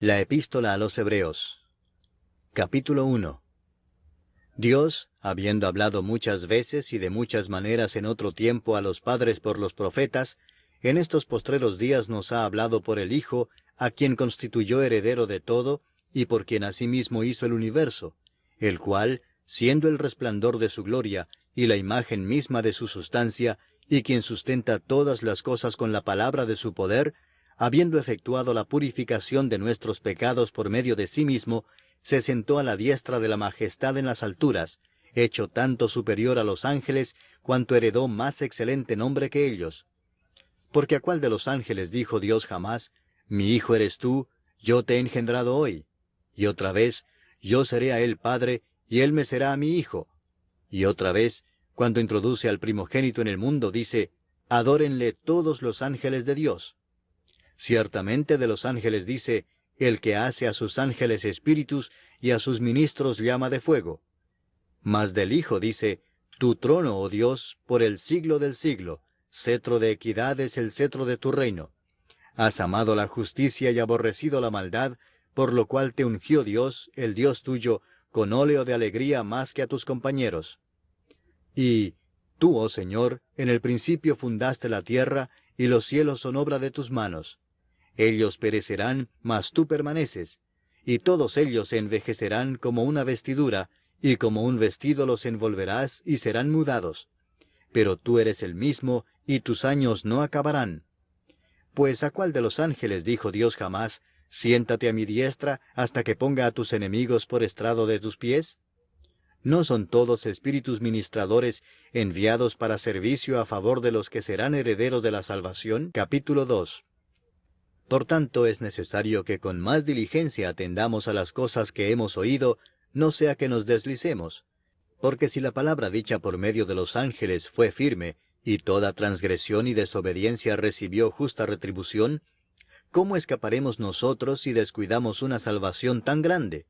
La Epístola a los Hebreos. Capítulo 1. Dios, habiendo hablado muchas veces y de muchas maneras en otro tiempo a los padres por los profetas, en estos postreros días nos ha hablado por el Hijo, a quien constituyó heredero de todo, y por quien asimismo hizo el universo, el cual, siendo el resplandor de su gloria, y la imagen misma de su sustancia, y quien sustenta todas las cosas con la palabra de su poder, habiendo efectuado la purificación de nuestros pecados por medio de sí mismo, se sentó a la diestra de la majestad en las alturas, hecho tanto superior a los ángeles, cuanto heredó más excelente nombre que ellos. Porque ¿a cuál de los ángeles dijo Dios jamás, mi hijo eres tú, yo te he engendrado hoy? Y otra vez, yo seré a él padre, y él me será a mi hijo. Y otra vez, cuando introduce al primogénito en el mundo, dice, adórenle todos los ángeles de Dios. Ciertamente de los ángeles dice, el que hace a sus ángeles espíritus y a sus ministros llama de fuego. Mas del Hijo dice, tu trono, oh Dios, por el siglo del siglo, cetro de equidad es el cetro de tu reino. Has amado la justicia y aborrecido la maldad, por lo cual te ungió Dios, el Dios tuyo, con óleo de alegría más que a tus compañeros. Y tú, oh Señor, en el principio fundaste la tierra, y los cielos son obra de tus manos. Ellos perecerán, mas tú permaneces, y todos ellos se envejecerán como una vestidura, y como un vestido los envolverás y serán mudados. Pero tú eres el mismo, y tus años no acabarán. Pues ¿a cuál de los ángeles dijo Dios jamás, siéntate a mi diestra hasta que ponga a tus enemigos por estrado de tus pies? ¿No son todos espíritus ministradores enviados para servicio a favor de los que serán herederos de la salvación? Capítulo 2. Por tanto, es necesario que con más diligencia atendamos a las cosas que hemos oído, no sea que nos deslicemos. Porque si la palabra dicha por medio de los ángeles fue firme, y toda transgresión y desobediencia recibió justa retribución, ¿cómo escaparemos nosotros si descuidamos una salvación tan grande?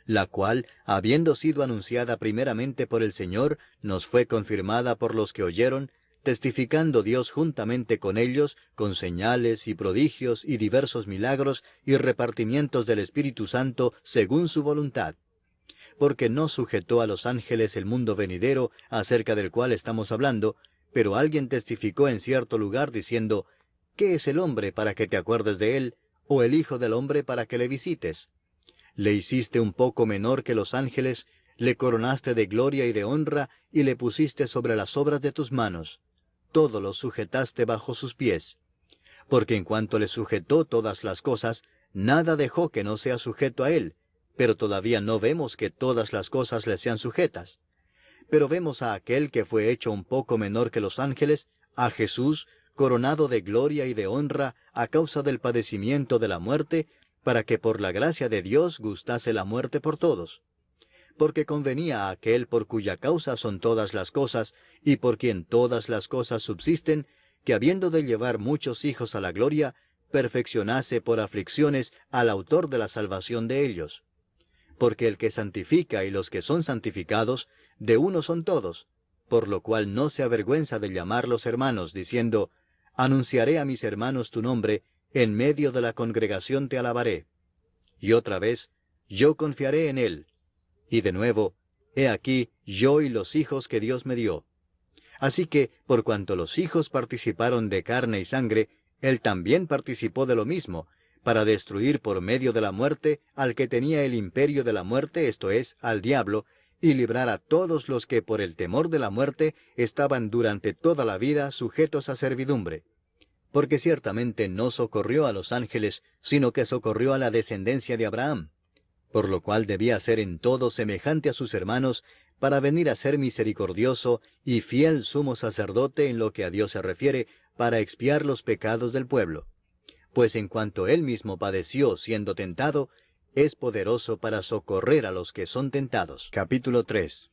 La cual, habiendo sido anunciada primeramente por el Señor, nos fue confirmada por los que oyeron, testificando Dios juntamente con ellos, con señales y prodigios y diversos milagros y repartimientos del Espíritu Santo según su voluntad. Porque no sujetó a los ángeles el mundo venidero, acerca del cual estamos hablando, pero alguien testificó en cierto lugar diciendo, ¿qué es el hombre para que te acuerdes de él, o el hijo del hombre para que le visites? Le hiciste un poco menor que los ángeles, le coronaste de gloria y de honra, y le pusiste sobre las obras de tus manos. Todo lo sujetaste bajo sus pies. Porque en cuanto le sujetó todas las cosas, nada dejó que no sea sujeto a él, pero todavía no vemos que todas las cosas le sean sujetas. Pero vemos a aquel que fue hecho un poco menor que los ángeles, a Jesús, coronado de gloria y de honra a causa del padecimiento de la muerte, para que por la gracia de Dios gustase la muerte por todos. Porque convenía a aquel por cuya causa son todas las cosas, y por quien todas las cosas subsisten, que habiendo de llevar muchos hijos a la gloria, perfeccionase por aflicciones al autor de la salvación de ellos. Porque el que santifica y los que son santificados, de uno son todos, por lo cual no se avergüenza de llamarlos hermanos, diciendo, anunciaré a mis hermanos tu nombre, en medio de la congregación te alabaré. Y otra vez, yo confiaré en él. Y de nuevo, he aquí yo y los hijos que Dios me dio. Así que, por cuanto los hijos participaron de carne y sangre, él también participó de lo mismo, para destruir por medio de la muerte al que tenía el imperio de la muerte, esto es, al diablo, y librar a todos los que por el temor de la muerte estaban durante toda la vida sujetos a servidumbre. Porque ciertamente no socorrió a los ángeles, sino que socorrió a la descendencia de Abraham, por lo cual debía ser en todo semejante a sus hermanos, para venir a ser misericordioso y fiel sumo sacerdote en lo que a Dios se refiere, para expiar los pecados del pueblo. Pues en cuanto él mismo padeció siendo tentado, es poderoso para socorrer a los que son tentados. Capítulo 3.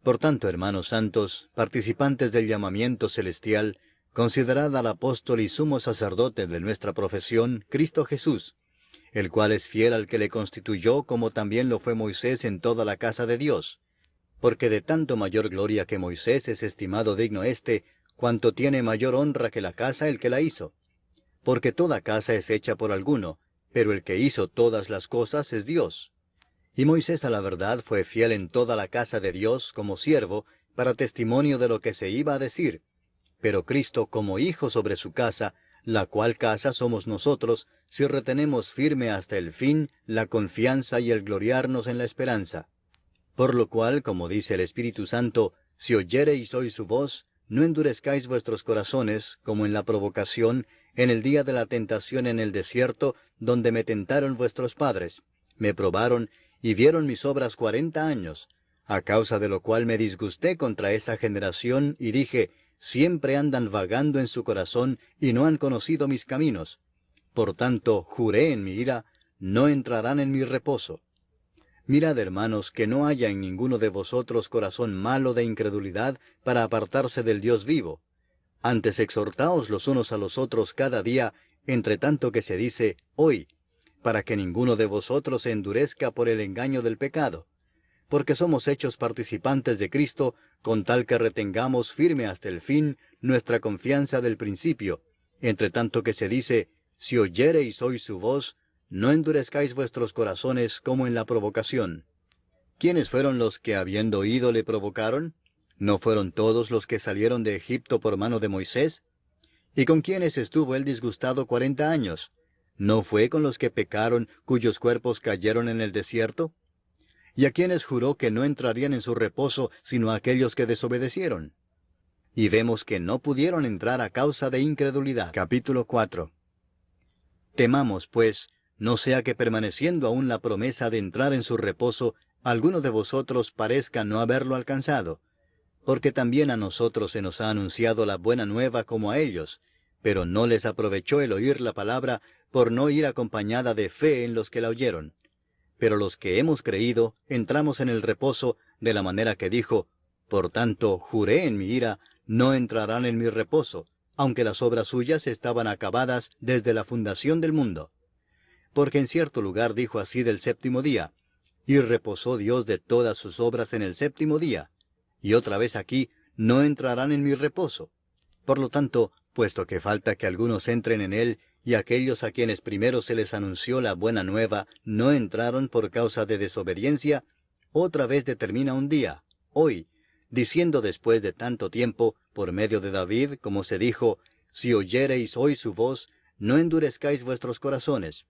Por tanto, hermanos santos, participantes del llamamiento celestial, considerad al apóstol y sumo sacerdote de nuestra profesión, Cristo Jesús, el cual es fiel al que le constituyó, como también lo fue Moisés en toda la casa de Dios. Porque de tanto mayor gloria que Moisés es estimado digno éste, cuanto tiene mayor honra que la casa el que la hizo. Porque toda casa es hecha por alguno, pero el que hizo todas las cosas es Dios. Y Moisés a la verdad fue fiel en toda la casa de Dios como siervo, para testimonio de lo que se iba a decir. Pero Cristo como hijo sobre su casa, la cual casa somos nosotros, si retenemos firme hasta el fin la confianza y el gloriarnos en la esperanza. Por lo cual, como dice el Espíritu Santo, si oyereis hoy su voz, no endurezcáis vuestros corazones, como en la provocación, en el día de la tentación en el desierto, donde me tentaron vuestros padres, me probaron, y vieron mis obras 40 años, a causa de lo cual me disgusté contra esa generación, y dije, siempre andan vagando en su corazón, y no han conocido mis caminos. Por tanto, juré en mi ira, no entrarán en mi reposo. Mirad, hermanos, que no haya en ninguno de vosotros corazón malo de incredulidad para apartarse del Dios vivo. Antes exhortaos los unos a los otros cada día, entre tanto que se dice, hoy, para que ninguno de vosotros se endurezca por el engaño del pecado. Porque somos hechos participantes de Cristo, con tal que retengamos firme hasta el fin nuestra confianza del principio, entre tanto que se dice, si oyereis hoy su voz, no endurezcáis vuestros corazones como en la provocación. ¿Quiénes fueron los que habiendo oído le provocaron? ¿No fueron todos los que salieron de Egipto por mano de Moisés? ¿Y con quiénes estuvo él disgustado 40 años? ¿No fue con los que pecaron, cuyos cuerpos cayeron en el desierto? ¿Y a quienes juró que no entrarían en su reposo, sino a aquellos que desobedecieron? Y vemos que no pudieron entrar a causa de incredulidad. Capítulo 4. Temamos, pues, no sea que permaneciendo aún la promesa de entrar en su reposo, alguno de vosotros parezca no haberlo alcanzado. Porque también a nosotros se nos ha anunciado la buena nueva como a ellos, pero no les aprovechó el oír la palabra por no ir acompañada de fe en los que la oyeron. Pero los que hemos creído, entramos en el reposo, de la manera que dijo, por tanto, juré en mi ira, no entrarán en mi reposo, aunque las obras suyas estaban acabadas desde la fundación del mundo. Porque en cierto lugar dijo así del séptimo día, y reposó Dios de todas sus obras en el séptimo día, y otra vez aquí, no entrarán en mi reposo. Por lo tanto, puesto que falta que algunos entren en él, y aquellos a quienes primero se les anunció la buena nueva no entraron por causa de desobediencia, otra vez determina un día, hoy, diciendo después de tanto tiempo, por medio de David, como se dijo, si oyereis hoy su voz, no endurezcáis vuestros corazones.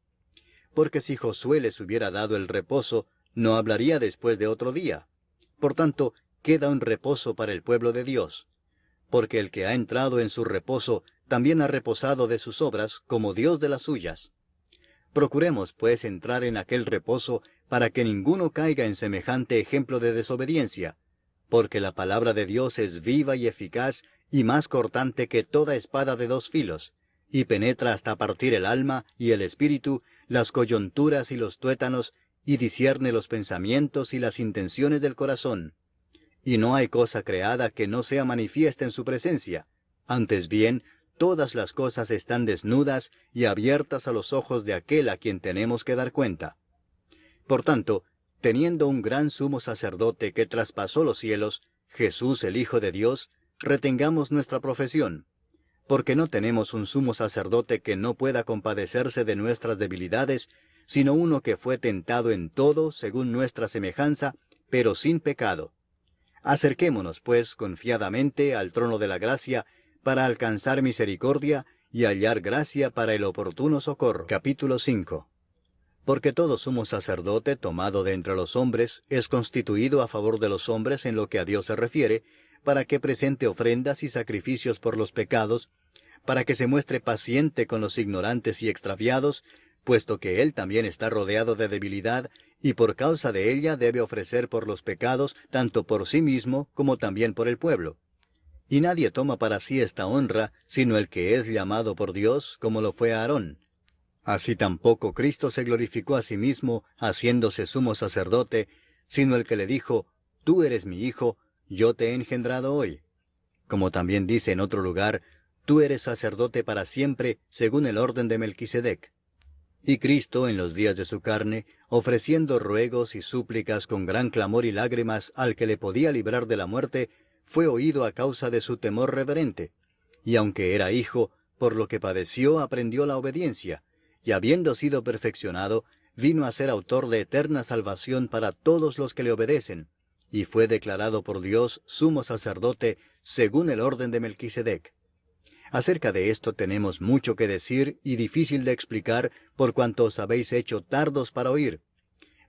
Porque si Josué les hubiera dado el reposo, no hablaría después de otro día. Por tanto, queda un reposo para el pueblo de Dios. Porque el que ha entrado en su reposo, también ha reposado de sus obras, como Dios de las suyas. Procuremos, pues, entrar en aquel reposo, para que ninguno caiga en semejante ejemplo de desobediencia, porque la palabra de Dios es viva y eficaz, y más cortante que toda espada de dos filos, y penetra hasta partir el alma y el espíritu, las coyunturas y los tuétanos, y discierne los pensamientos y las intenciones del corazón. Y no hay cosa creada que no sea manifiesta en su presencia. Antes bien, todas las cosas están desnudas y abiertas a los ojos de aquel a quien tenemos que dar cuenta. Por tanto, teniendo un gran sumo sacerdote que traspasó los cielos, Jesús el Hijo de Dios, retengamos nuestra profesión. Porque no tenemos un sumo sacerdote que no pueda compadecerse de nuestras debilidades, sino uno que fue tentado en todo según nuestra semejanza, pero sin pecado. Acerquémonos, pues, confiadamente al trono de la gracia, para alcanzar misericordia y hallar gracia para el oportuno socorro. Capítulo 5. Porque todo sumo sacerdote tomado de entre los hombres es constituido a favor de los hombres en lo que a Dios se refiere, para que presente ofrendas y sacrificios por los pecados, para que se muestre paciente con los ignorantes y extraviados, puesto que él también está rodeado de debilidad, y por causa de ella debe ofrecer por los pecados, tanto por sí mismo como también por el pueblo. Y nadie toma para sí esta honra, sino el que es llamado por Dios, como lo fue Aarón. Así tampoco Cristo se glorificó a sí mismo, haciéndose sumo sacerdote, sino el que le dijo, Tú eres mi Hijo, yo te he engendrado hoy. Como también dice en otro lugar, Tú eres sacerdote para siempre, según el orden de Melquisedec. Y Cristo, en los días de su carne, ofreciendo ruegos y súplicas con gran clamor y lágrimas al que le podía librar de la muerte, fue oído a causa de su temor reverente. Y aunque era hijo, por lo que padeció aprendió la obediencia, y habiendo sido perfeccionado, vino a ser autor de eterna salvación para todos los que le obedecen, y fue declarado por Dios sumo sacerdote según el orden de Melquisedec. Acerca de esto tenemos mucho que decir y difícil de explicar por cuanto os habéis hecho tardos para oír,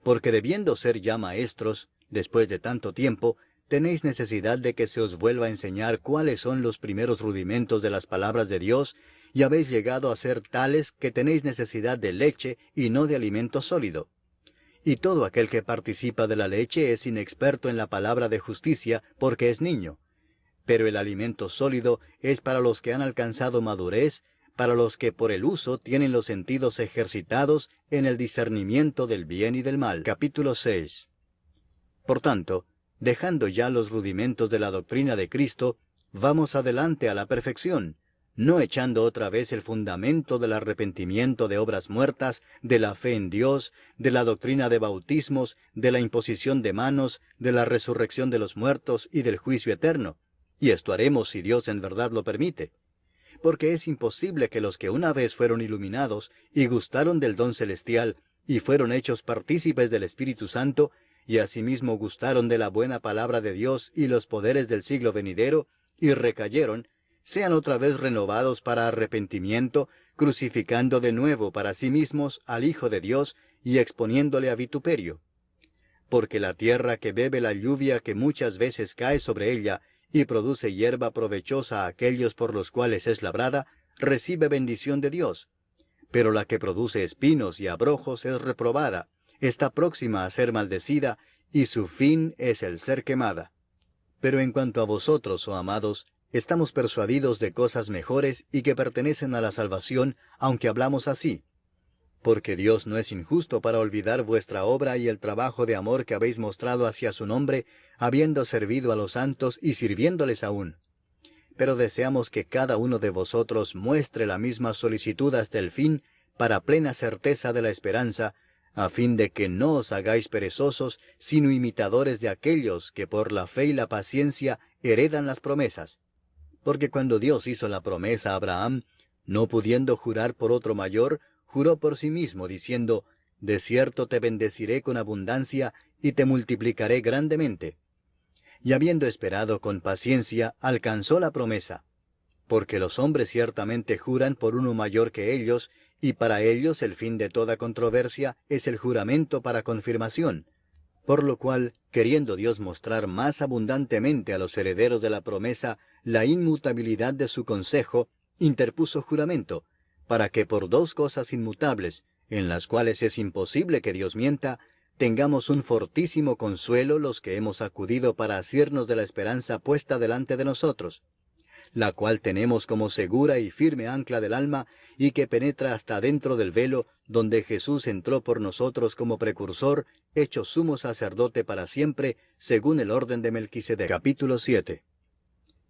porque debiendo ser ya maestros, después de tanto tiempo, tenéis necesidad de que se os vuelva a enseñar cuáles son los primeros rudimentos de las palabras de Dios, y habéis llegado a ser tales que tenéis necesidad de leche y no de alimento sólido. Y todo aquel que participa de la leche es inexperto en la palabra de justicia, porque es niño. Pero el alimento sólido es para los que han alcanzado madurez, para los que por el uso tienen los sentidos ejercitados en el discernimiento del bien y del mal. Capítulo 6. Por tanto, dejando ya los rudimentos de la doctrina de Cristo, vamos adelante a la perfección, no echando otra vez el fundamento del arrepentimiento de obras muertas, de la fe en Dios, de la doctrina de bautismos, de la imposición de manos, de la resurrección de los muertos y del juicio eterno. Y esto haremos si Dios en verdad lo permite. Porque es imposible que los que una vez fueron iluminados y gustaron del don celestial y fueron hechos partícipes del Espíritu Santo, y asimismo gustaron de la buena palabra de Dios y los poderes del siglo venidero, y recayeron, sean otra vez renovados para arrepentimiento, crucificando de nuevo para sí mismos al Hijo de Dios y exponiéndole a vituperio. Porque la tierra que bebe la lluvia que muchas veces cae sobre ella, y produce hierba provechosa a aquellos por los cuales es labrada, recibe bendición de Dios. Pero la que produce espinos y abrojos es reprobada, está próxima a ser maldecida, y su fin es el ser quemada. Pero en cuanto a vosotros, oh amados, estamos persuadidos de cosas mejores y que pertenecen a la salvación, aunque hablamos así. Porque Dios no es injusto para olvidar vuestra obra y el trabajo de amor que habéis mostrado hacia su nombre, habiendo servido a los santos y sirviéndoles aún. Pero deseamos que cada uno de vosotros muestre la misma solicitud hasta el fin, para plena certeza de la esperanza, a fin de que no os hagáis perezosos, sino imitadores de aquellos que por la fe y la paciencia heredan las promesas. Porque cuando Dios hizo la promesa a Abraham, no pudiendo jurar por otro mayor, juró por sí mismo, diciendo, «De cierto te bendeciré con abundancia, y te multiplicaré grandemente». Y habiendo esperado con paciencia, alcanzó la promesa. Porque los hombres ciertamente juran por uno mayor que ellos, y para ellos el fin de toda controversia es el juramento para confirmación. Por lo cual, queriendo Dios mostrar más abundantemente a los herederos de la promesa la inmutabilidad de su consejo, interpuso juramento, para que por dos cosas inmutables, en las cuales es imposible que Dios mienta, tengamos un fortísimo consuelo los que hemos acudido para asirnos de la esperanza puesta delante de nosotros, la cual tenemos como segura y firme ancla del alma, y que penetra hasta dentro del velo, donde Jesús entró por nosotros como precursor, hecho sumo sacerdote para siempre, según el orden de Melquisedec. Capítulo 7.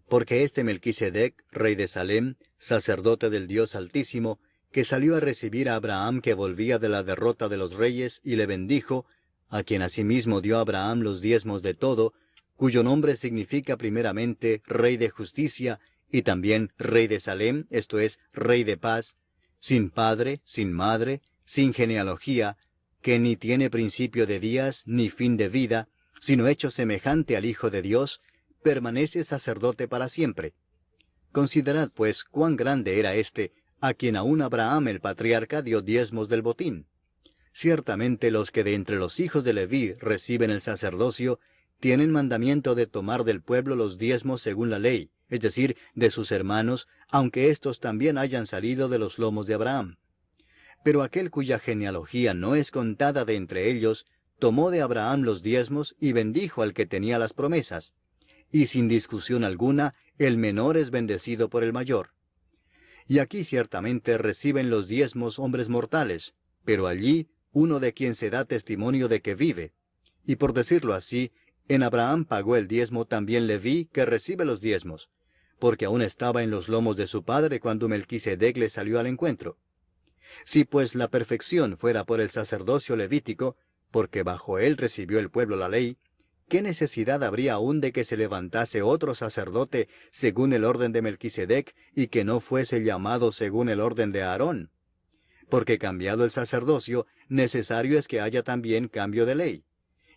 Porque este Melquisedec, rey de Salem, sacerdote del Dios Altísimo, que salió a recibir a Abraham que volvía de la derrota de los reyes, y le bendijo, a quien asimismo dio a Abraham los diezmos de todo, cuyo nombre significa primeramente Rey de Justicia, y también Rey de Salem, esto es, Rey de Paz, sin padre, sin madre, sin genealogía, que ni tiene principio de días, ni fin de vida, sino hecho semejante al Hijo de Dios, permanece sacerdote para siempre. Considerad, pues, cuán grande era éste, a quien aún Abraham el patriarca dio diezmos del botín. Ciertamente los que de entre los hijos de Leví reciben el sacerdocio, tienen mandamiento de tomar del pueblo los diezmos según la ley, es decir, de sus hermanos, aunque éstos también hayan salido de los lomos de Abraham. Pero aquel cuya genealogía no es contada de entre ellos, tomó de Abraham los diezmos y bendijo al que tenía las promesas. Y sin discusión alguna, el menor es bendecido por el mayor. Y aquí ciertamente reciben los diezmos hombres mortales, pero allí uno de quien se da testimonio de que vive. Y por decirlo así, en Abraham pagó el diezmo también Leví, que recibe los diezmos, porque aún estaba en los lomos de su padre cuando Melquisedec le salió al encuentro. Si pues la perfección fuera por el sacerdocio levítico, porque bajo él recibió el pueblo la ley, ¿qué necesidad habría aún de que se levantase otro sacerdote según el orden de Melquisedec y que no fuese llamado según el orden de Aarón? porque cambiado el sacerdocio, necesario es que haya también cambio de ley.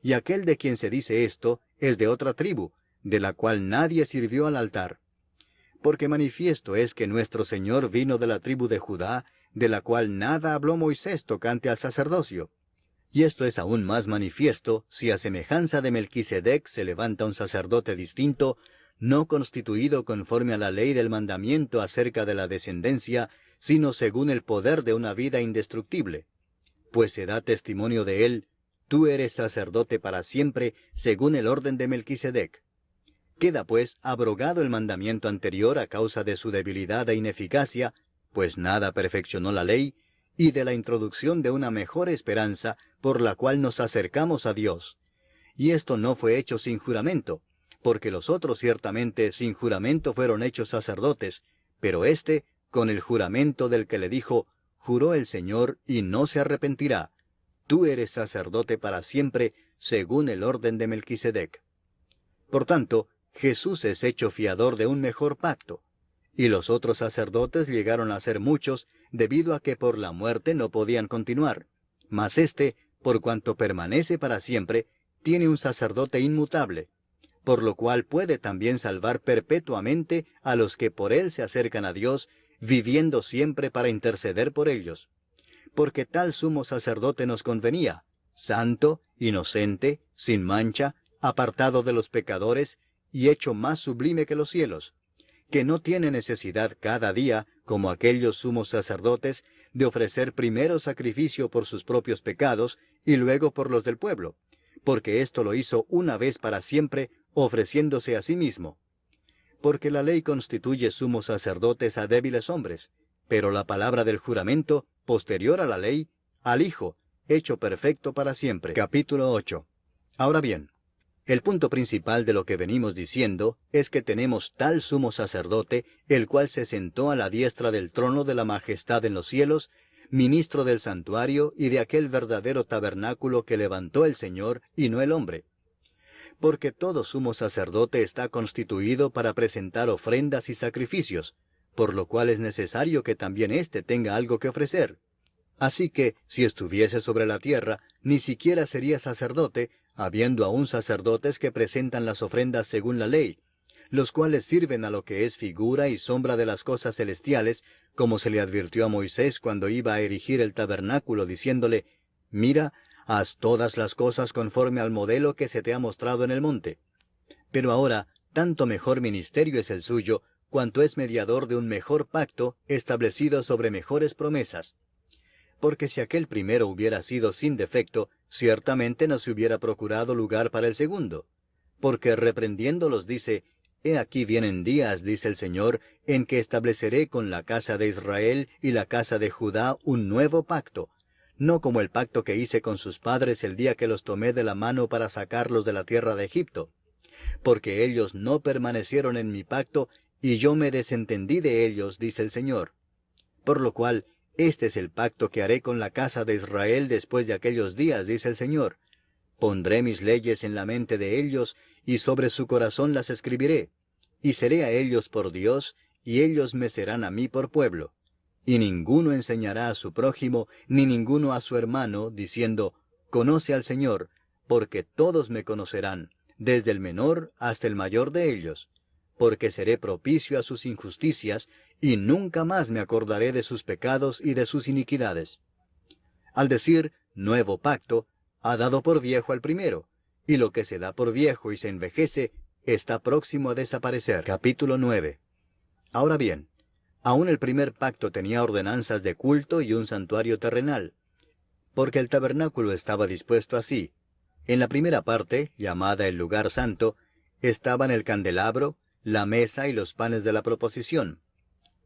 Y aquel de quien se dice esto es de otra tribu, de la cual nadie sirvió al altar. Porque manifiesto es que nuestro Señor vino de la tribu de Judá, de la cual nada habló Moisés tocante al sacerdocio. Y esto es aún más manifiesto si a semejanza de Melquisedec se levanta un sacerdote distinto, no constituido conforme a la ley del mandamiento acerca de la descendencia, sino según el poder de una vida indestructible. Pues se da testimonio de él: tú eres sacerdote para siempre, según el orden de Melquisedec. Queda pues abrogado el mandamiento anterior a causa de su debilidad e ineficacia, pues nada perfeccionó la ley, y de la introducción de una mejor esperanza por la cual nos acercamos a Dios. Y esto no fue hecho sin juramento, porque los otros ciertamente sin juramento fueron hechos sacerdotes, pero éste con el juramento del que le dijo: juró el Señor y no se arrepentirá, tú eres sacerdote para siempre, según el orden de Melquisedec. Por tanto, Jesús es hecho fiador de un mejor pacto, y los otros sacerdotes llegaron a ser muchos, debido a que por la muerte no podían continuar. Mas éste, por cuanto permanece para siempre, tiene un sacerdote inmutable, por lo cual puede también salvar perpetuamente a los que por él se acercan a Dios, viviendo siempre para interceder por ellos. Porque tal sumo sacerdote nos convenía, santo, inocente, sin mancha, apartado de los pecadores, y hecho más sublime que los cielos, que no tiene necesidad cada día, como aquellos sumos sacerdotes, de ofrecer primero sacrificio por sus propios pecados y luego por los del pueblo, porque esto lo hizo una vez para siempre, ofreciéndose a sí mismo. Porque la ley constituye sumos sacerdotes a débiles hombres, pero la palabra del juramento, posterior a la ley, al Hijo, hecho perfecto para siempre. Capítulo 8. Ahora bien, el punto principal de lo que venimos diciendo es que tenemos tal sumo sacerdote, el cual se sentó a la diestra del trono de la majestad en los cielos, ministro del santuario y de aquel verdadero tabernáculo que levantó el Señor y no el hombre. Porque todo sumo sacerdote está constituido para presentar ofrendas y sacrificios, por lo cual es necesario que también éste tenga algo que ofrecer. Así que, si estuviese sobre la tierra, ni siquiera sería sacerdote, habiendo aún sacerdotes que presentan las ofrendas según la ley, los cuales sirven a lo que es figura y sombra de las cosas celestiales, como se le advirtió a Moisés cuando iba a erigir el tabernáculo, diciéndole: mira, haz todas las cosas conforme al modelo que se te ha mostrado en el monte. Pero ahora, tanto mejor ministerio es el suyo, cuanto es mediador de un mejor pacto, establecido sobre mejores promesas. Porque si aquel primero hubiera sido sin defecto, ciertamente no se hubiera procurado lugar para el segundo. Porque reprendiéndolos dice: he aquí vienen días, dice el Señor, en que estableceré con la casa de Israel y la casa de Judá un nuevo pacto, no como el pacto que hice con sus padres el día que los tomé de la mano para sacarlos de la tierra de Egipto. Porque ellos no permanecieron en mi pacto, y yo me desentendí de ellos, dice el Señor. Por lo cual, este es el pacto que haré con la casa de Israel después de aquellos días, dice el Señor. Pondré mis leyes en la mente de ellos, y sobre su corazón las escribiré. Y seré a ellos por Dios, y ellos me serán a mí por pueblo. Y ninguno enseñará a su prójimo, ni ninguno a su hermano, diciendo: conoce al Señor, porque todos me conocerán, desde el menor hasta el mayor de ellos. Porque seré propicio a sus injusticias, y nunca más me acordaré de sus pecados y de sus iniquidades. Al decir nuevo pacto, ha dado por viejo al primero, y lo que se da por viejo y se envejece, está próximo a desaparecer. Capítulo 9. Ahora bien, aún el primer pacto tenía ordenanzas de culto y un santuario terrenal, porque el tabernáculo estaba dispuesto así. En la primera parte, llamada el lugar santo, estaban el candelabro, la mesa y los panes de la proposición.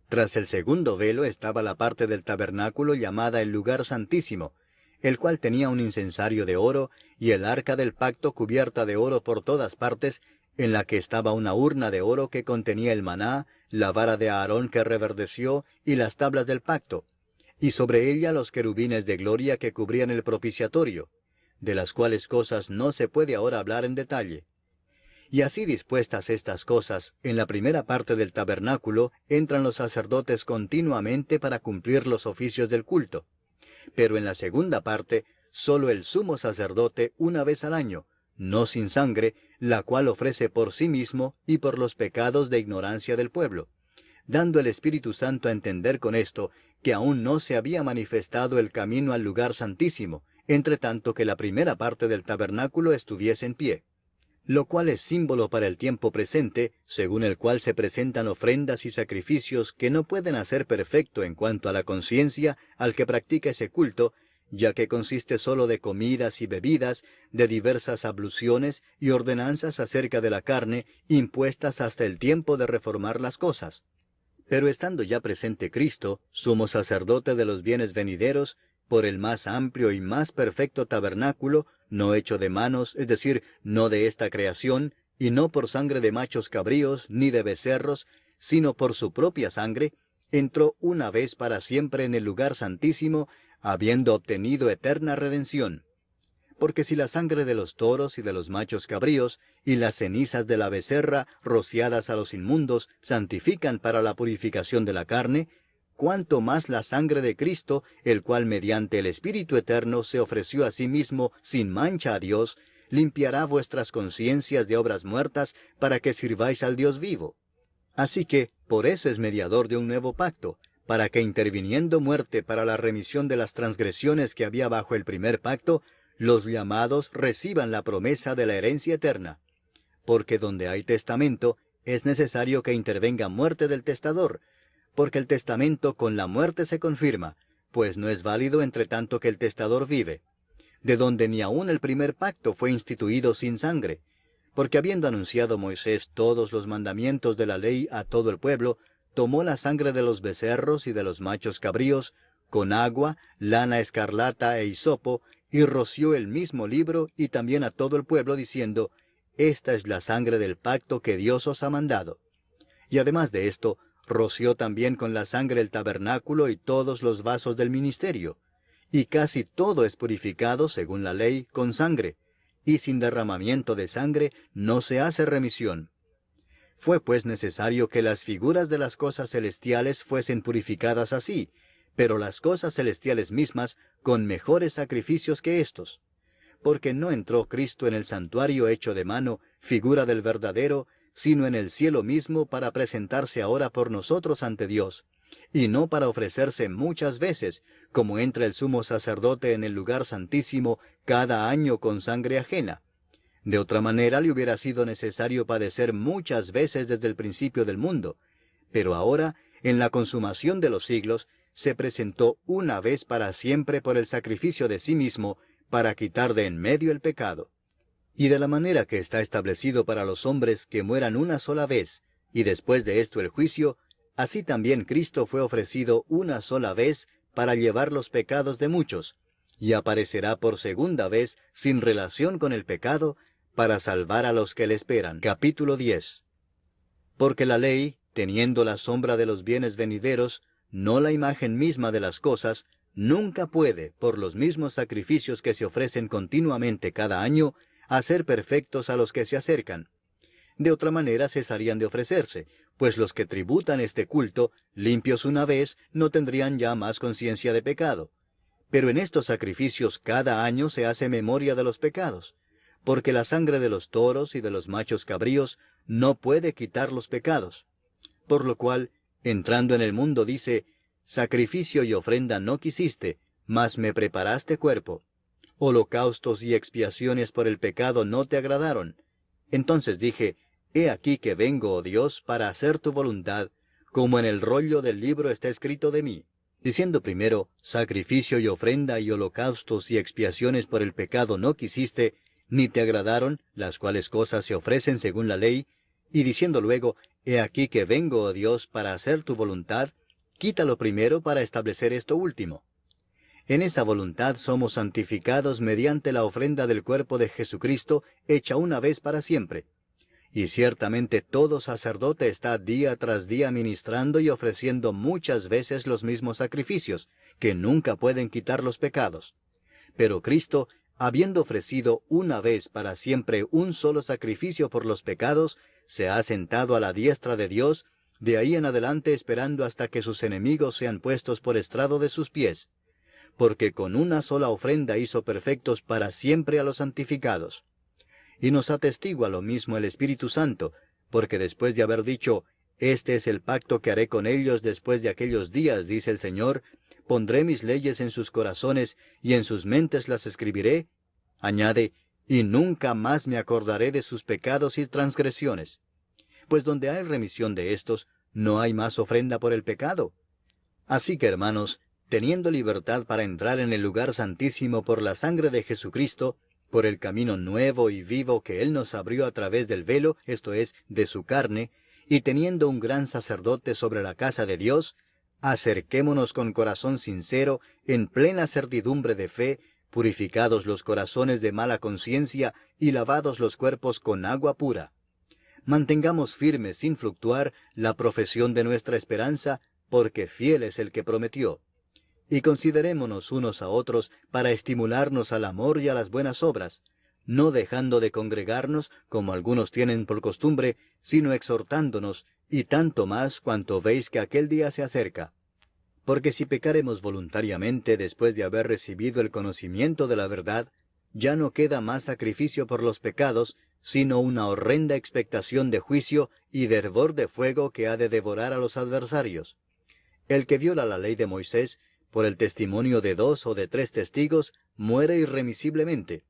Tras el segundo velo estaba la parte del tabernáculo llamada el lugar santísimo, el cual tenía un incensario de oro y el arca del pacto cubierta de oro por todas partes, en la que estaba una urna de oro que contenía el maná, la vara de Aarón que reverdeció y las tablas del pacto, y sobre ella los querubines de gloria que cubrían el propiciatorio, de las cuales cosas no se puede ahora hablar en detalle. Y así dispuestas estas cosas, en la primera parte del tabernáculo entran los sacerdotes continuamente para cumplir los oficios del culto. Pero en la segunda parte, solo el sumo sacerdote una vez al año, no sin sangre, la cual ofrece por sí mismo y por los pecados de ignorancia del pueblo, dando el Espíritu Santo a entender con esto que aún no se había manifestado el camino al lugar santísimo, entre tanto que la primera parte del tabernáculo estuviese en pie, lo cual es símbolo para el tiempo presente, según el cual se presentan ofrendas y sacrificios que no pueden hacer perfecto en cuanto a la conciencia al que practica ese culto, ya que consiste sólo de comidas y bebidas, de diversas abluciones y ordenanzas acerca de la carne, impuestas hasta el tiempo de reformar las cosas. Pero estando ya presente Cristo, sumo sacerdote de los bienes venideros, por el más amplio y más perfecto tabernáculo, no hecho de manos, es decir, no de esta creación, y no por sangre de machos cabríos, ni de becerros, sino por su propia sangre, entró una vez para siempre en el lugar santísimo, habiendo obtenido eterna redención. Porque si la sangre de los toros y de los machos cabríos, y las cenizas de la becerra, rociadas a los inmundos, santifican para la purificación de la carne, cuánto más la sangre de Cristo, el cual mediante el Espíritu Eterno se ofreció a sí mismo sin mancha a Dios, limpiará vuestras conciencias de obras muertas para que sirváis al Dios vivo. Así que, por eso es mediador de un nuevo pacto, para que interviniendo muerte para la remisión de las transgresiones que había bajo el primer pacto, los llamados reciban la promesa de la herencia eterna. Porque donde hay testamento, es necesario que intervenga muerte del testador, porque el testamento con la muerte se confirma, pues no es válido entre tanto que el testador vive, de donde ni aun el primer pacto fue instituido sin sangre, porque habiendo anunciado Moisés todos los mandamientos de la ley a todo el pueblo, tomó la sangre de los becerros y de los machos cabríos, con agua, lana escarlata e hisopo, y roció el mismo libro y también a todo el pueblo, diciendo, Esta es la sangre del pacto que Dios os ha mandado. Y además de esto, roció también con la sangre el tabernáculo y todos los vasos del ministerio. Y casi todo es purificado, según la ley, con sangre, y sin derramamiento de sangre no se hace remisión. Fue pues necesario que las figuras de las cosas celestiales fuesen purificadas así, pero las cosas celestiales mismas con mejores sacrificios que éstos. Porque no entró Cristo en el santuario hecho de mano, figura del verdadero, sino en el cielo mismo para presentarse ahora por nosotros ante Dios, y no para ofrecerse muchas veces, como entra el sumo sacerdote en el lugar santísimo cada año con sangre ajena. De otra manera le hubiera sido necesario padecer muchas veces desde el principio del mundo, pero ahora, en la consumación de los siglos, se presentó una vez para siempre por el sacrificio de sí mismo, para quitar de en medio el pecado. Y de la manera que está establecido para los hombres que mueran una sola vez, y después de esto el juicio, así también Cristo fue ofrecido una sola vez para llevar los pecados de muchos, y aparecerá por segunda vez sin relación con el pecado, para salvar a los que le esperan. Capítulo 10. Porque la ley, teniendo la sombra de los bienes venideros, no la imagen misma de las cosas, nunca puede, por los mismos sacrificios que se ofrecen continuamente cada año, hacer perfectos a los que se acercan. De otra manera cesarían de ofrecerse, pues los que tributan este culto, limpios una vez, no tendrían ya más conciencia de pecado. Pero en estos sacrificios cada año se hace memoria de los pecados, porque la sangre de los toros y de los machos cabríos no puede quitar los pecados. Por lo cual, entrando en el mundo dice, Sacrificio y ofrenda no quisiste, mas me preparaste cuerpo. Holocaustos y expiaciones por el pecado no te agradaron. Entonces dije, He aquí que vengo, oh Dios, para hacer tu voluntad, como en el rollo del libro está escrito de mí. Diciendo primero, sacrificio y ofrenda y holocaustos y expiaciones por el pecado no quisiste, ni te agradaron, las cuales cosas se ofrecen según la ley, y diciendo luego, He aquí que vengo, oh Dios, para hacer tu voluntad, quítalo primero para establecer esto último. En esa voluntad somos santificados mediante la ofrenda del cuerpo de Jesucristo, hecha una vez para siempre. Y ciertamente todo sacerdote está día tras día ministrando y ofreciendo muchas veces los mismos sacrificios, que nunca pueden quitar los pecados. Pero Cristo, habiendo ofrecido una vez para siempre un solo sacrificio por los pecados, se ha sentado a la diestra de Dios, de ahí en adelante esperando hasta que sus enemigos sean puestos por estrado de sus pies. porque con una sola ofrenda hizo perfectos para siempre a los santificados. Y nos atestigua lo mismo el Espíritu Santo, porque después de haber dicho, «Este es el pacto que haré con ellos después de aquellos días», dice el Señor, «pondré mis leyes en sus corazones, y en sus mentes las escribiré», añade, «y nunca más me acordaré de sus pecados y transgresiones». Pues donde hay remisión de estos, no hay más ofrenda por el pecado. Así que, hermanos, teniendo libertad para entrar en el lugar santísimo por la sangre de Jesucristo, por el camino nuevo y vivo que Él nos abrió a través del velo, esto es, de su carne, y teniendo un gran sacerdote sobre la casa de Dios, acerquémonos con corazón sincero, en plena certidumbre de fe, purificados los corazones de mala conciencia y lavados los cuerpos con agua pura. Mantengamos firme sin fluctuar la profesión de nuestra esperanza, porque fiel es el que prometió. Y considerémonos unos a otros para estimularnos al amor y a las buenas obras, no dejando de congregarnos, como algunos tienen por costumbre, sino exhortándonos, y tanto más cuanto veis que aquel día se acerca. Porque si pecaremos voluntariamente después de haber recibido el conocimiento de la verdad, ya no queda más sacrificio por los pecados, sino una horrenda expectación de juicio y de hervor de fuego que ha de devorar a los adversarios. El que viola la ley de Moisés, por el testimonio de 2 o de 3 testigos, muere irremisiblemente.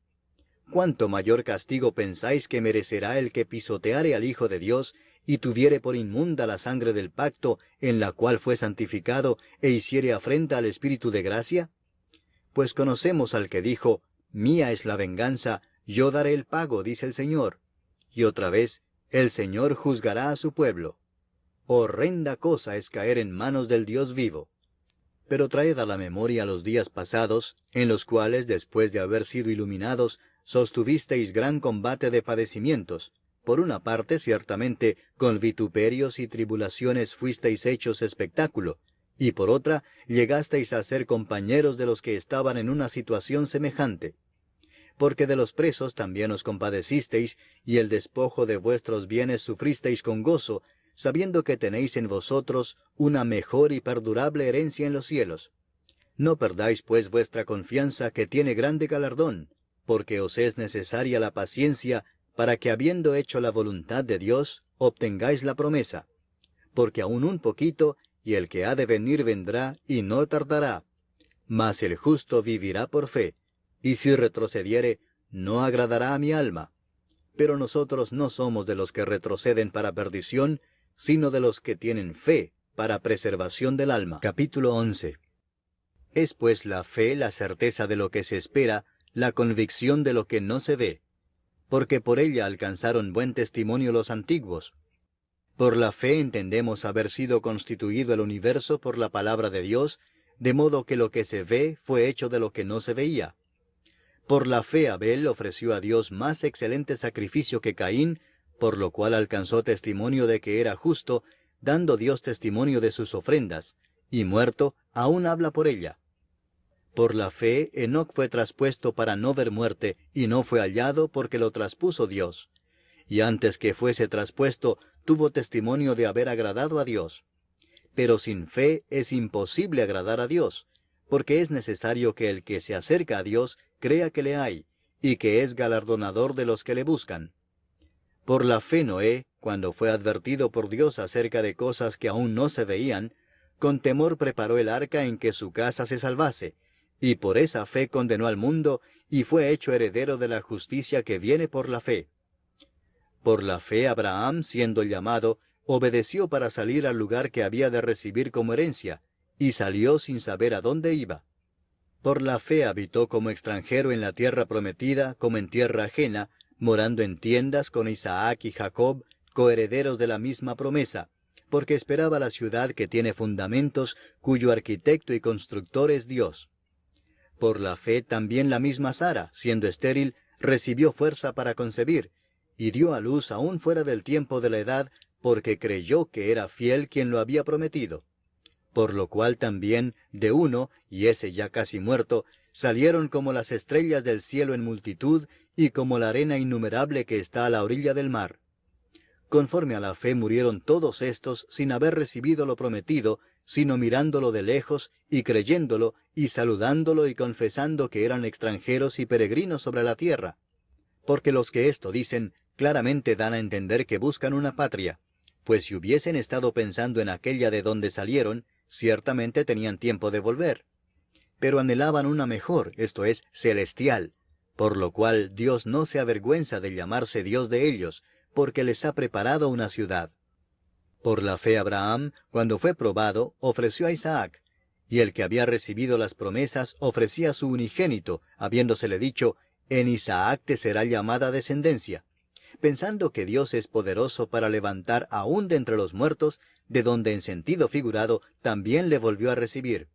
¿Cuánto mayor castigo pensáis que merecerá el que pisoteare al Hijo de Dios, y tuviere por inmunda la sangre del pacto, en la cual fue santificado, e hiciere afrenta al Espíritu de gracia? Pues conocemos al que dijo, «Mía es la venganza, yo daré el pago», dice el Señor. Y otra vez, «El Señor juzgará a su pueblo». Horrenda cosa es caer en manos del Dios vivo. Pero traed a la memoria los días pasados, en los cuales, después de haber sido iluminados, sostuvisteis gran combate de padecimientos. Por una parte, ciertamente, con vituperios y tribulaciones fuisteis hechos espectáculo, y por otra, llegasteis a ser compañeros de los que estaban en una situación semejante. Porque de los presos también os compadecisteis, y el despojo de vuestros bienes sufristeis con gozo, sabiendo que tenéis en vosotros una mejor y perdurable herencia en los cielos. No perdáis pues vuestra confianza, que tiene grande galardón, porque os es necesaria la paciencia, para que habiendo hecho la voluntad de Dios, obtengáis la promesa. Porque aún un poquito, y el que ha de venir vendrá, y no tardará. Mas el justo vivirá por fe, y si retrocediere, no agradará a mi alma. Pero nosotros no somos de los que retroceden para perdición, sino de los que tienen fe para preservación del alma. Capítulo 11. Es pues la fe la certeza de lo que se espera, la convicción de lo que no se ve, porque por ella alcanzaron buen testimonio los antiguos. Por la fe entendemos haber sido constituido el universo por la palabra de Dios, de modo que lo que se ve fue hecho de lo que no se veía. Por la fe Abel ofreció a Dios más excelente sacrificio que Caín, por lo cual alcanzó testimonio de que era justo, dando Dios testimonio de sus ofrendas, y muerto, aún habla por ella. Por la fe Enoc fue traspuesto para no ver muerte, y no fue hallado porque lo traspuso Dios. Y antes que fuese traspuesto, tuvo testimonio de haber agradado a Dios. Pero sin fe es imposible agradar a Dios, porque es necesario que el que se acerca a Dios crea que le hay, y que es galardonador de los que le buscan. Por la fe Noé, cuando fue advertido por Dios acerca de cosas que aún no se veían, con temor preparó el arca en que su casa se salvase, y por esa fe condenó al mundo, y fue hecho heredero de la justicia que viene por la fe. Por la fe Abraham, siendo llamado, obedeció para salir al lugar que había de recibir como herencia, y salió sin saber a dónde iba. Por la fe habitó como extranjero en la tierra prometida, como en tierra ajena, morando en tiendas con Isaac y Jacob, coherederos de la misma promesa, porque esperaba la ciudad que tiene fundamentos, cuyo arquitecto y constructor es Dios. Por la fe también la misma Sara, siendo estéril, recibió fuerza para concebir, y dio a luz aún fuera del tiempo de la edad, porque creyó que era fiel quien lo había prometido. Por lo cual también, de uno, y ese ya casi muerto, salieron como las estrellas del cielo en multitud, y como la arena innumerable que está a la orilla del mar. Conforme a la fe murieron todos estos sin haber recibido lo prometido, sino mirándolo de lejos y creyéndolo y saludándolo y confesando que eran extranjeros y peregrinos sobre la tierra. Porque los que esto dicen claramente dan a entender que buscan una patria, pues si hubiesen estado pensando en aquella de donde salieron, ciertamente tenían tiempo de volver. Pero anhelaban una mejor, esto es, celestial, por lo cual Dios no se avergüenza de llamarse Dios de ellos, porque les ha preparado una ciudad. Por la fe Abraham, cuando fue probado, ofreció a Isaac, y el que había recibido las promesas ofrecía a su unigénito, habiéndosele dicho, en Isaac te será llamada descendencia, pensando que Dios es poderoso para levantar aún de entre los muertos, de donde en sentido figurado también le volvió a recibir.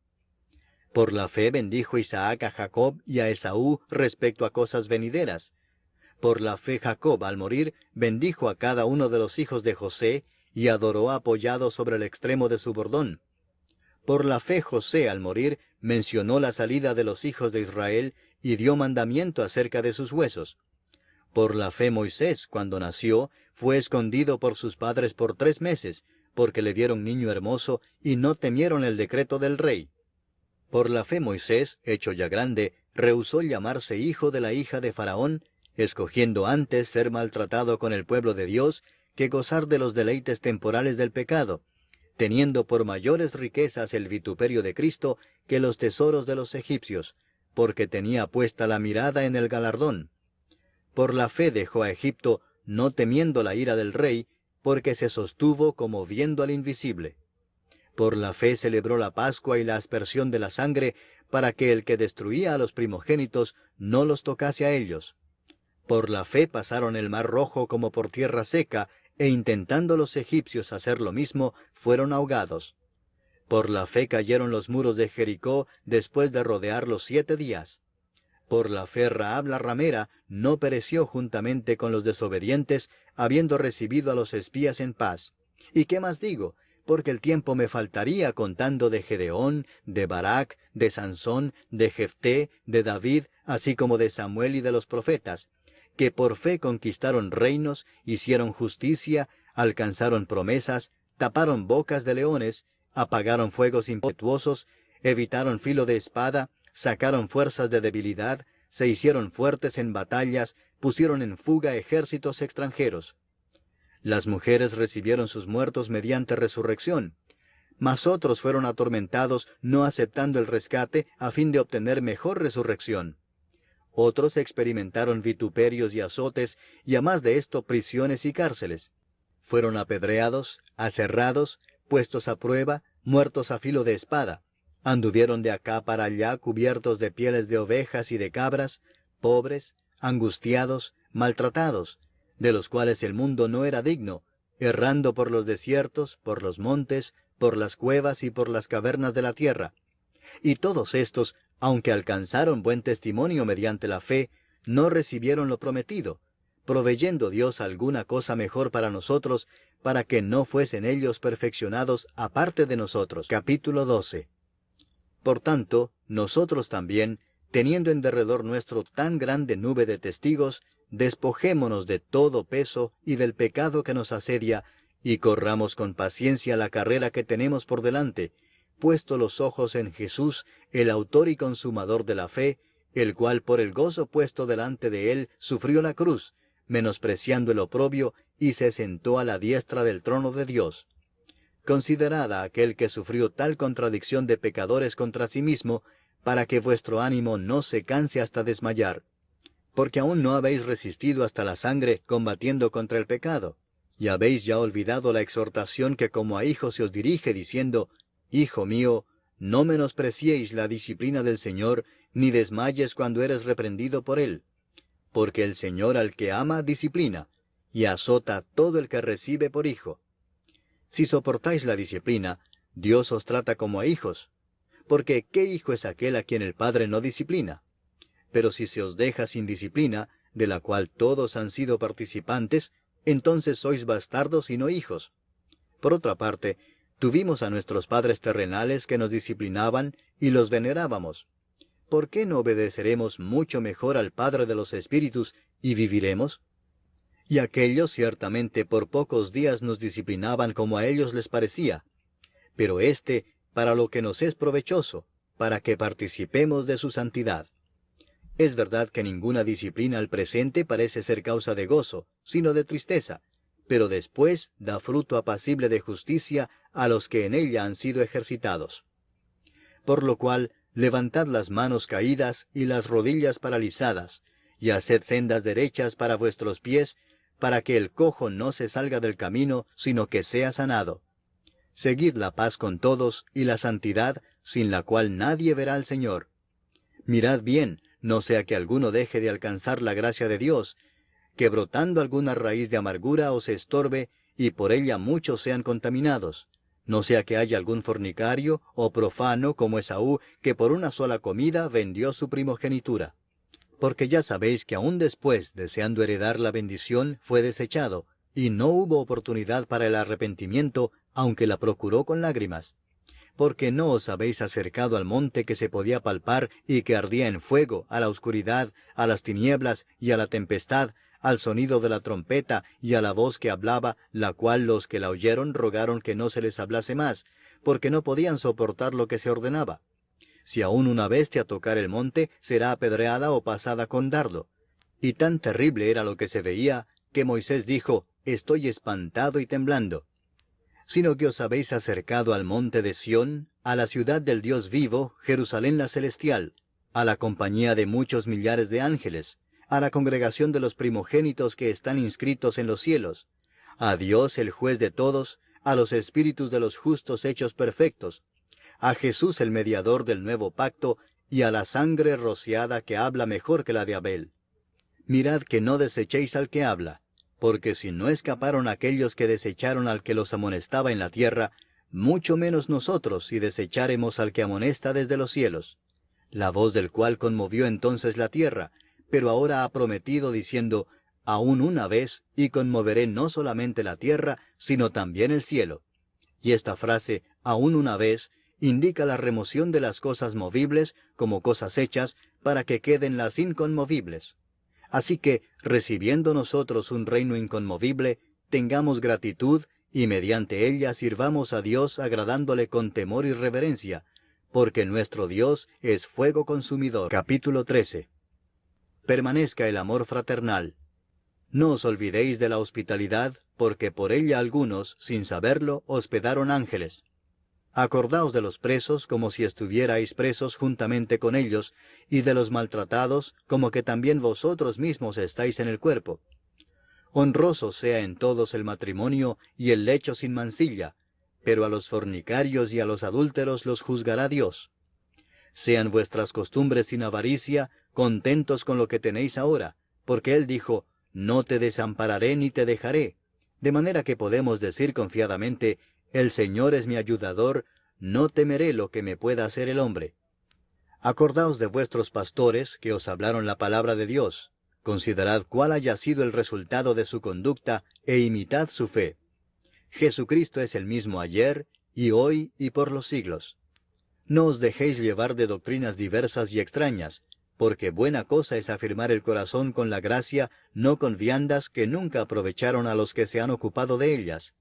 Por la fe bendijo Isaac a Jacob y a Esaú respecto a cosas venideras. Por la fe Jacob, al morir, bendijo a cada uno de los hijos de José, y adoró apoyado sobre el extremo de su bordón. Por la fe José, al morir, mencionó la salida de los hijos de Israel, y dio mandamiento acerca de sus huesos. Por la fe Moisés, cuando nació, fue escondido por sus padres por 3 meses, porque le dieron niño hermoso, y no temieron el decreto del rey. Por la fe Moisés, hecho ya grande, rehusó llamarse hijo de la hija de Faraón, escogiendo antes ser maltratado con el pueblo de Dios, que gozar de los deleites temporales del pecado, teniendo por mayores riquezas el vituperio de Cristo que los tesoros de los egipcios, porque tenía puesta la mirada en el galardón. Por la fe dejó a Egipto, no temiendo la ira del rey, porque se sostuvo como viendo al invisible. Por la fe celebró la Pascua y la aspersión de la sangre, para que el que destruía a los primogénitos no los tocase a ellos. Por la fe pasaron el mar Rojo como por tierra seca, e intentando los egipcios hacer lo mismo, fueron ahogados. Por la fe cayeron los muros de Jericó después de rodearlos 7 días. Por la fe Rahab la ramera no pereció juntamente con los desobedientes, habiendo recibido a los espías en paz. ¿Y qué más digo? Porque el tiempo me faltaría contando de Gedeón, de Barak, de Sansón, de Jefté, de David, así como de Samuel y de los profetas, que por fe conquistaron reinos, hicieron justicia, alcanzaron promesas, taparon bocas de leones, apagaron fuegos impetuosos, evitaron filo de espada, sacaron fuerzas de debilidad, se hicieron fuertes en batallas, pusieron en fuga ejércitos extranjeros. Las mujeres recibieron sus muertos mediante resurrección, mas otros fueron atormentados no aceptando el rescate a fin de obtener mejor resurrección. Otros experimentaron vituperios y azotes, y a más de esto prisiones y cárceles. Fueron apedreados, aserrados, puestos a prueba, muertos a filo de espada. Anduvieron de acá para allá cubiertos de pieles de ovejas y de cabras, pobres, angustiados, maltratados, de los cuales el mundo no era digno, errando por los desiertos, por los montes, por las cuevas y por las cavernas de la tierra. Y todos estos, aunque alcanzaron buen testimonio mediante la fe, no recibieron lo prometido, proveyendo Dios alguna cosa mejor para nosotros, para que no fuesen ellos perfeccionados aparte de nosotros. Capítulo 12. Por tanto, nosotros también, teniendo en derredor nuestro tan grande nube de testigos, despojémonos de todo peso y del pecado que nos asedia, y corramos con paciencia la carrera que tenemos por delante, puesto los ojos en Jesús, el autor y consumador de la fe, el cual por el gozo puesto delante de él sufrió la cruz, menospreciando el oprobio, y se sentó a la diestra del trono de Dios. Considerad a aquel que sufrió tal contradicción de pecadores contra sí mismo, para que vuestro ánimo no se canse hasta desmayar. Porque aún no habéis resistido hasta la sangre combatiendo contra el pecado, y habéis ya olvidado la exhortación que como a hijos se os dirige, diciendo, Hijo mío, no menospreciéis la disciplina del Señor, ni desmayes cuando eres reprendido por Él. Porque el Señor al que ama disciplina, y azota a todo el que recibe por hijo. Si soportáis la disciplina, Dios os trata como a hijos. Porque ¿qué hijo es aquel a quien el Padre no disciplina? Pero si se os deja sin disciplina, de la cual todos han sido participantes, entonces sois bastardos y no hijos. Por otra parte, tuvimos a nuestros padres terrenales que nos disciplinaban y los venerábamos. ¿Por qué no obedeceremos mucho mejor al Padre de los Espíritus y viviremos? Y aquellos ciertamente por pocos días nos disciplinaban como a ellos les parecía, pero éste, para lo que nos es provechoso, para que participemos de su santidad. Es verdad que ninguna disciplina al presente parece ser causa de gozo, sino de tristeza, pero después da fruto apacible de justicia a los que en ella han sido ejercitados. Por lo cual, levantad las manos caídas y las rodillas paralizadas, y haced sendas derechas para vuestros pies, para que el cojo no se salga del camino, sino que sea sanado. Seguid la paz con todos y la santidad, sin la cual nadie verá al Señor. Mirad bien, no sea que alguno deje de alcanzar la gracia de Dios, que brotando alguna raíz de amargura os estorbe, y por ella muchos sean contaminados. No sea que haya algún fornicario o profano como Esaú, que por una sola comida vendió su primogenitura. Porque ya sabéis que aún después, deseando heredar la bendición, fue desechado, y no hubo oportunidad para el arrepentimiento, aunque la procuró con lágrimas. Porque no os habéis acercado al monte que se podía palpar y que ardía en fuego, a la oscuridad, a las tinieblas y a la tempestad, al sonido de la trompeta y a la voz que hablaba, la cual los que la oyeron rogaron que no se les hablase más, porque no podían soportar lo que se ordenaba. Si aún una bestia tocar el monte, será apedreada o pasada con dardo. Y tan terrible era lo que se veía, que Moisés dijo, estoy espantado y temblando. Sino que os habéis acercado al monte de Sión, a la ciudad del Dios vivo, Jerusalén la celestial, a la compañía de muchos millares de ángeles, a la congregación de los primogénitos que están inscritos en los cielos, a Dios el juez de todos, a los espíritus de los justos hechos perfectos, a Jesús el mediador del nuevo pacto, y a la sangre rociada que habla mejor que la de Abel. Mirad que no desechéis al que habla, porque si no escaparon aquellos que desecharon al que los amonestaba en la tierra, mucho menos nosotros si desecháremos al que amonesta desde los cielos, la voz del cual conmovió entonces la tierra, pero ahora ha prometido diciendo, aún una vez, y conmoveré no solamente la tierra, sino también el cielo. Y esta frase, aún una vez, indica la remoción de las cosas movibles como cosas hechas, para que queden las inconmovibles. Así que, recibiendo nosotros un reino inconmovible, tengamos gratitud, y mediante ella sirvamos a Dios agradándole con temor y reverencia, porque nuestro Dios es fuego consumidor. Capítulo 13. Permanezca el amor fraternal. No os olvidéis de la hospitalidad, porque por ella algunos, sin saberlo, hospedaron ángeles. Acordaos de los presos como si estuvierais presos juntamente con ellos, y de los maltratados como que también vosotros mismos estáis en el cuerpo. Honroso sea en todos el matrimonio y el lecho sin mancilla, pero a los fornicarios y a los adúlteros los juzgará Dios. Sean vuestras costumbres sin avaricia, contentos con lo que tenéis ahora, porque Él dijo, no te desampararé ni te dejaré, de manera que podemos decir confiadamente, el Señor es mi ayudador, no temeré lo que me pueda hacer el hombre. Acordaos de vuestros pastores que os hablaron la palabra de Dios, considerad cuál haya sido el resultado de su conducta, e imitad su fe. Jesucristo es el mismo ayer, y hoy, y por los siglos. No os dejéis llevar de doctrinas diversas y extrañas, porque buena cosa es afirmar el corazón con la gracia, no con viandas que nunca aprovecharon a los que se han ocupado de ellas.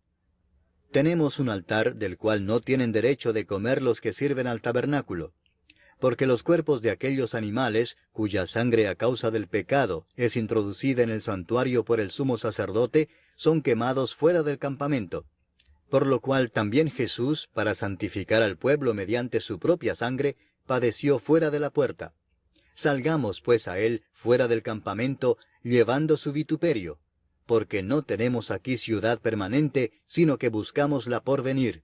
Tenemos un altar del cual no tienen derecho de comer los que sirven al tabernáculo, porque los cuerpos de aquellos animales, cuya sangre a causa del pecado es introducida en el santuario por el sumo sacerdote, son quemados fuera del campamento. Por lo cual también Jesús, para santificar al pueblo mediante su propia sangre, padeció fuera de la puerta. Salgamos pues a él fuera del campamento, llevando su vituperio, porque no tenemos aquí ciudad permanente, sino que buscamos la por venir.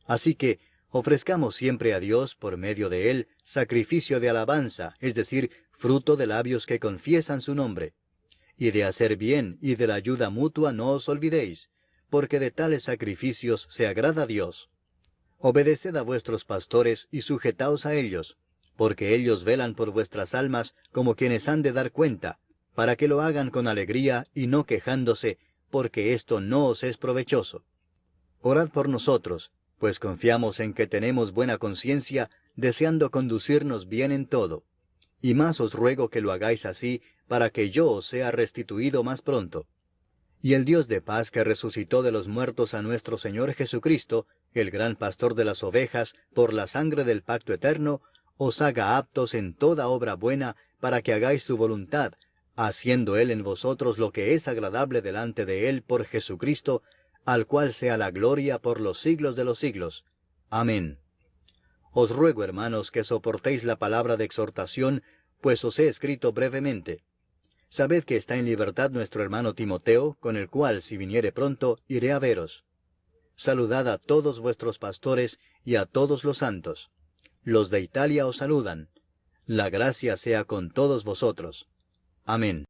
Así que ofrezcamos siempre a Dios, por medio de él, sacrificio de alabanza, es decir, fruto de labios que confiesan su nombre. Y de hacer bien y de la ayuda mutua no os olvidéis, porque de tales sacrificios se agrada a Dios. Obedeced a vuestros pastores y sujetaos a ellos, porque ellos velan por vuestras almas como quienes han de dar cuenta, para que lo hagan con alegría y no quejándose, porque esto no os es provechoso. Orad por nosotros, pues confiamos en que tenemos buena conciencia, deseando conducirnos bien en todo. Y más os ruego que lo hagáis así, para que yo os sea restituido más pronto. Y el Dios de paz que resucitó de los muertos a nuestro Señor Jesucristo, el gran pastor de las ovejas, por la sangre del pacto eterno, os haga aptos en toda obra buena, para que hagáis su voluntad, haciendo Él en vosotros lo que es agradable delante de Él por Jesucristo, al cual sea la gloria por los siglos de los siglos. Amén. Os ruego, hermanos, que soportéis la palabra de exhortación, pues os he escrito brevemente. Sabed que está en libertad nuestro hermano Timoteo, con el cual, si viniere pronto, iré a veros. Saludad a todos vuestros pastores y a todos los santos. Los de Italia os saludan. La gracia sea con todos vosotros. Amén.